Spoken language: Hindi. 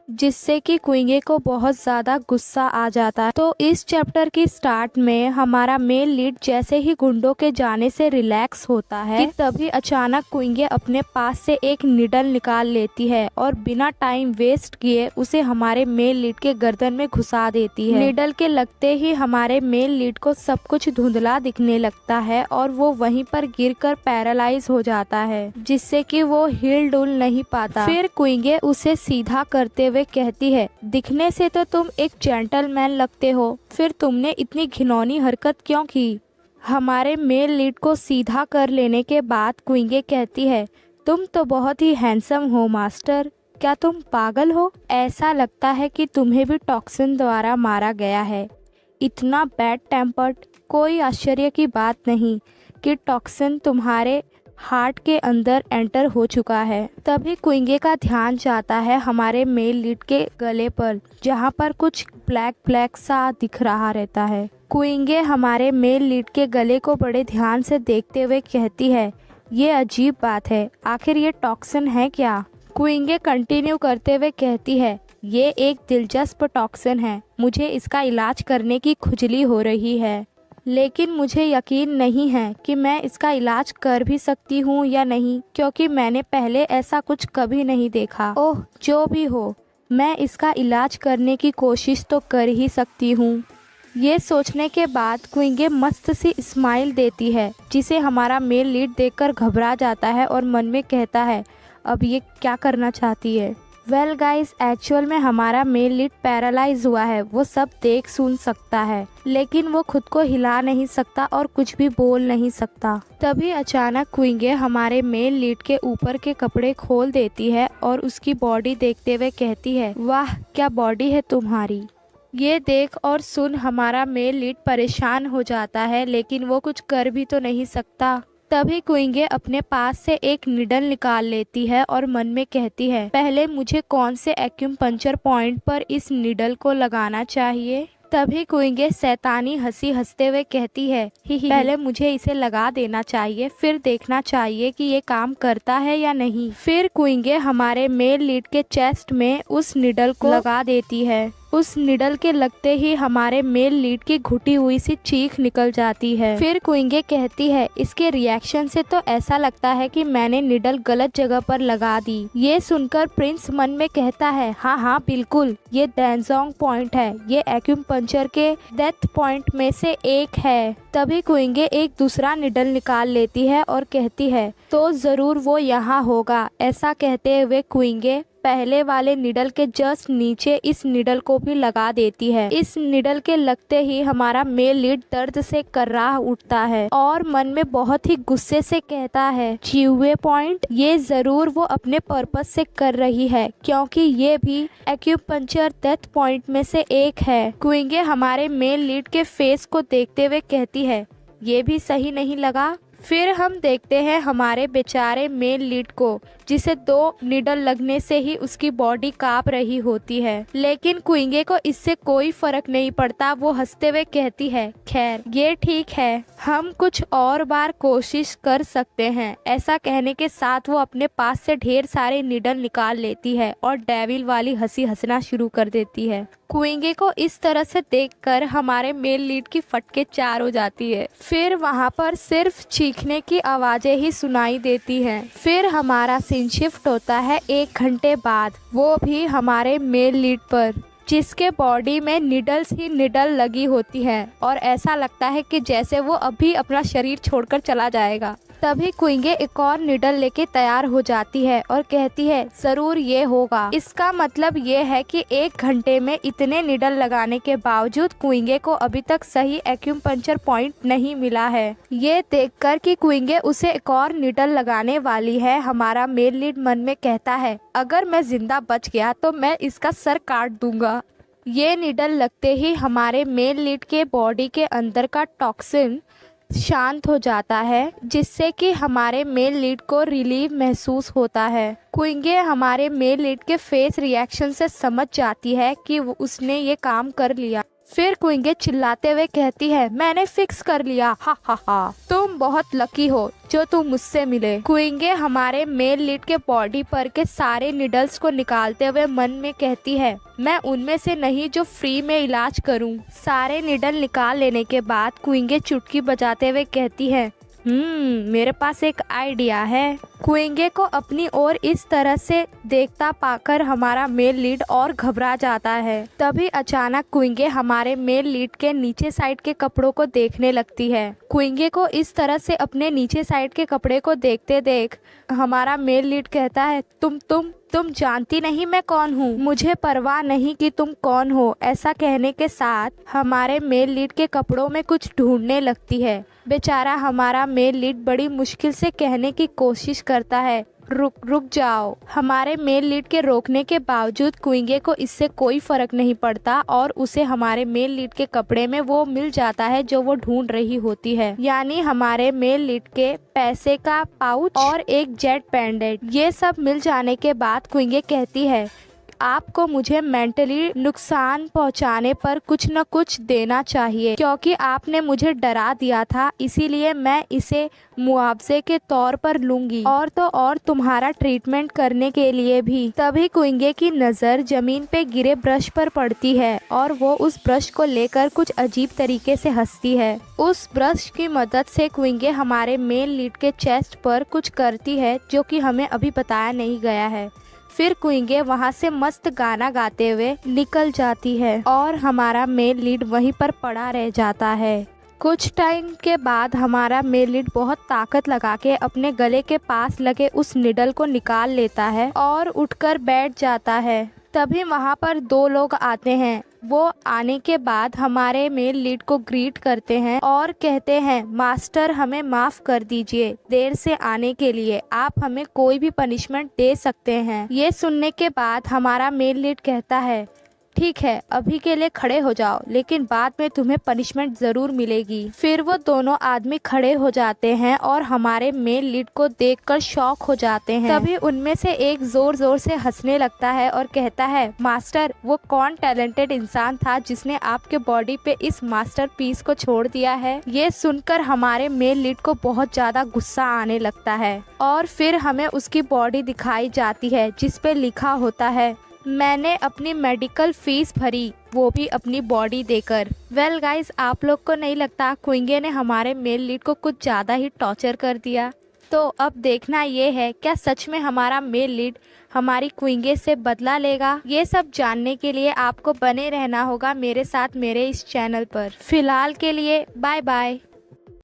जिससे कि क्विंगे को बहुत ज़्यादा गुस्सा आ जाता है। तो इस चैप्टर की स्टार्ट में हमारा मेल लीड जैसे ही गुंडों के जाने से रिलैक्स होता है कि तभी अचानक क्विंगे अपने पास से एक निडल निकाल लेती है और बिना टाइम वेस्ट किए उसे हमारे मेल लीड के गर्दन में घुसा देती है। निडल के लगते ही हमारे मेल लीड को सब कुछ धुंधला दिखने लगता है और वो वहीं पर गिरकर पैरालाइज हो जाता है, जिससे कि वो हिल डुल नहीं पाता। फिर क्विंगे उसे सीधा करते हुए कहती है, दिखने से तो तुम एक जेंटलमैन लगते हो, फिर तुमने इतनी घिनौनी हरकत क्यों की? हमारे मेल लीड को सीधा कर लेने के बाद क्विंगे कहती है, तुम तो बहुत ही हैंडसम हो मास्टर, क्या तुम पागल हो? ऐसा लगता है कि तुम्हें भी टॉक्सिन द्वारा मारा गया है। इतना बैड टेम्पर्ड, कोई आश्चर्य की बात नहीं कि टॉक्सिन तुम्हारे हार्ट के अंदर एंटर हो चुका है। तभी क्विंगे का ध्यान जाता है हमारे मेल लीड के गले पर, जहाँ पर कुछ ब्लैक ब्लैक सा दिख रहा रहता है। क्विंगे हमारे मेल लीड के गले को बड़े ध्यान से देखते हुए कहती है, ये अजीब बात है, आखिर ये टॉक्सिन है क्या? क्विंगे कंटिन्यू करते हुए कहती है, ये एक दिलचस्प टॉक्सिन है, मुझे इसका इलाज करने की खुजली हो रही है, लेकिन मुझे यकीन नहीं है कि मैं इसका इलाज कर भी सकती हूँ या नहीं, क्योंकि मैंने पहले ऐसा कुछ कभी नहीं देखा। ओह, जो भी हो, मैं इसका इलाज करने की कोशिश तो कर ही सकती हूँ। ये सोचने के बाद क्विंगे मस्त सी स्माइल देती है, जिसे हमारा मेल लीड देखकर घबरा जाता है और मन में कहता है, अब ये क्या करना चाहती है? वेल गाइस, एक्चुअल में हमारा मेल लीड पैरालाइज हुआ है, वो सब देख सुन सकता है, लेकिन वो खुद को हिला नहीं सकता और कुछ भी बोल नहीं सकता। तभी अचानक क्विंगे हमारे मेल लीड के ऊपर के कपड़े खोल देती है और उसकी बॉडी देखते हुए कहती है, वाह क्या बॉडी है तुम्हारी। ये देख और सुन हमारा मेल लीड परेशान हो जाता है, लेकिन वो कुछ कर भी तो नहीं सकता। तभी क्विंगे अपने पास से एक निडल निकाल लेती है और मन में कहती है, पहले मुझे कौन से एक्यूपंक्चर पॉइंट पर इस निडल को लगाना चाहिए। तभी क्विंगे शैतानी हंसी हंसते हुए कहती है, ही पहले मुझे इसे लगा देना चाहिए, फिर देखना चाहिए कि ये काम करता है या नहीं। फिर क्विंगे हमारे मेल लीड के चेस्ट में उस निडल को लगा देती है। उस निडल के लगते ही हमारे मेल लीड की घुटी हुई सी चीख निकल जाती है। फिर क्विंगे कहती है, इसके रिएक्शन से तो ऐसा लगता है कि मैंने निडल गलत जगह पर लगा दी। ये सुनकर प्रिंस मन में कहता है, हाँ हाँ बिल्कुल, ये डेंजोंग पॉइंट है, ये एक्यूपंक्चर के डेथ पॉइंट में से एक है। तभी क्विंगे एक दूसरा निडल निकाल लेती है और कहती है, तो जरूर वो यहाँ होगा। ऐसा कहते हुए क्विंगे पहले वाले निडल के जस्ट नीचे इस निडल को भी लगा देती है। इस निडल के लगते ही हमारा मेल लीड दर्द से कर्राह उठता है और मन में बहुत ही गुस्से से कहता है, चिवे पॉइंट, ये जरूर वो अपने पर्पस से कर रही है, क्योंकि ये भी एक्यूपंक्चर डेथ पॉइंट में से एक है। क्विंगे हमारे मेल लीड के फेस को देखते हुए कहती है, ये भी सही नहीं लगा। फिर हम देखते हैं हमारे बेचारे मेल लीड को, जिसे 2 निडल लगने से ही उसकी बॉडी कांप रही होती है, लेकिन क्विंगे को इससे कोई फर्क नहीं पड़ता। वो हंसते हुए कहती है, खैर ये ठीक है, हम कुछ और बार कोशिश कर सकते हैं। ऐसा कहने के साथ वो अपने पास से ढेर सारे निडल निकाल लेती है और डेविल वाली हंसी हंसना शुरू कर देती है। क्विंगे को इस तरह से देखकर हमारे मेल लीड की फटके 4 हो जाती है। फिर वहाँ पर सिर्फ चीखने की आवाजें ही सुनाई देती हैं। फिर हमारा सीन शिफ्ट होता है 1 घंटे बाद, वो भी हमारे मेल लीड पर, जिसके बॉडी में निडल्स ही निडल लगी होती है और ऐसा लगता है कि जैसे वो अभी अपना शरीर छोड़कर चला जाएगा। तभी क्विंगे एक और निडल लेके तैयार हो जाती है और कहती है, जरूर ये होगा। इसका मतलब ये है कि 1 घंटे में इतने निडल लगाने के बावजूद क्विंगे को अभी तक सही एक्यूपंक्चर पॉइंट नहीं मिला है। ये देखकर कि क्विंगे उसे एक और निडल लगाने वाली है, हमारा मेल लीड मन में कहता है, अगर मैं जिंदा बच गया तो मैं इसका सर काट दूंगा। ये निडल लगते ही हमारे मेल लीड के बॉडी के अंदर का टॉक्सिन शांत हो जाता है, जिससे कि हमारे मेल लीड को रिलीफ महसूस होता है। क्विंगे हमारे मेल लीड के फेस रिएक्शन से समझ जाती है कि उसने ये काम कर लिया। फिर कुइंगे चिल्लाते हुए कहती है, मैंने फिक्स कर लिया, हा हा हा, तुम बहुत लकी हो जो तुम मुझसे मिले। कुइंगे हमारे मेल लीड के बॉडी पर के सारे निडल्स को निकालते हुए मन में कहती है, मैं उनमें से नहीं जो फ्री में इलाज करूं। सारे निडल निकाल लेने के बाद कुइंगे चुटकी बजाते हुए कहती है, मेरे पास एक आइडिया है। कुइंगे को अपनी ओर इस तरह से देखता पाकर हमारा मेल लीड और घबरा जाता है। तभी अचानक कुइंगे हमारे मेल लीड के नीचे साइड के कपड़ों को देखने लगती है। कुइंगे को इस तरह से अपने नीचे साइड के कपड़े को देखते देख हमारा मेल लीड कहता है, तुम जानती नहीं मैं कौन हूँ, मुझे परवाह नहीं कि तुम कौन हो। ऐसा कहने के साथ हमारे मेल लीड के कपड़ों में कुछ ढूंढने लगती है। बेचारा हमारा मेल लीड बड़ी मुश्किल से कहने की कोशिश करता है, रुक जाओ। हमारे मेल लीड के रोकने के बावजूद कुइंगे को इससे कोई फर्क नहीं पड़ता और उसे हमारे मेल लीड के कपड़े में वो मिल जाता है जो वो ढूंढ रही होती है, यानी हमारे मेल लीड के पैसे का पाउच और एक जेट बैंडेड। ये सब मिल जाने के बाद कुइंगे कहती है, आपको मुझे मेंटली नुकसान पहुंचाने पर कुछ न कुछ देना चाहिए, क्योंकि आपने मुझे डरा दिया था, इसीलिए मैं इसे मुआवजे के तौर पर लूंगी और तो और तुम्हारा ट्रीटमेंट करने के लिए भी। तभी कुइंगे की नज़र जमीन पे गिरे ब्रश पर पड़ती है और वो उस ब्रश को लेकर कुछ अजीब तरीके से हंसती है। उस ब्रश की मदद से कुइंगे हमारे मेल लीड के चेस्ट पर कुछ करती है जो कि हमें अभी बताया नहीं गया है। फिर कुइंगे वहाँ से मस्त गाना गाते हुए निकल जाती है और हमारा मेल लीड वहीं पर पड़ा रह जाता है। कुछ टाइम के बाद हमारा मेल लीड बहुत ताकत लगा के अपने गले के पास लगे उस निडल को निकाल लेता है और उठकर बैठ जाता है। तभी वहाँ पर दो लोग आते हैं। वो आने के बाद हमारे मेल लीड को ग्रीट करते हैं और कहते हैं, मास्टर हमें माफ़ कर दीजिए देर से आने के लिए, आप हमें कोई भी पनिशमेंट दे सकते हैं। ये सुनने के बाद हमारा मेल लीड कहता है, ठीक है अभी के लिए खड़े हो जाओ, लेकिन बाद में तुम्हें पनिशमेंट ज़रूर मिलेगी। फिर वो दोनों आदमी खड़े हो जाते हैं और हमारे मेल लीड को देखकर शॉक हो जाते हैं। तभी उनमें से एक जोर जोर से हंसने लगता है और कहता है, मास्टर वो कौन टैलेंटेड इंसान था जिसने आपके बॉडी पे इस मास्टरपीस को छोड़ दिया है। ये सुनकर हमारे मेल लीड को बहुत ज़्यादा गुस्सा आने लगता है और फिर हमें उसकी बॉडी दिखाई जाती है जिस पे लिखा होता है, मैंने अपनी मेडिकल फीस भरी, वो भी अपनी बॉडी देकर। वेल गाइस, आप लोग को नहीं लगता कुइंगे ने हमारे मेल लीड को कुछ ज़्यादा ही टॉर्चर कर दिया? तो अब देखना ये है क्या सच में हमारा मेल लीड हमारी कुइंगे से बदला लेगा। ये सब जानने के लिए आपको बने रहना होगा मेरे साथ मेरे इस चैनल पर। फिलहाल के लिए बाय बाय।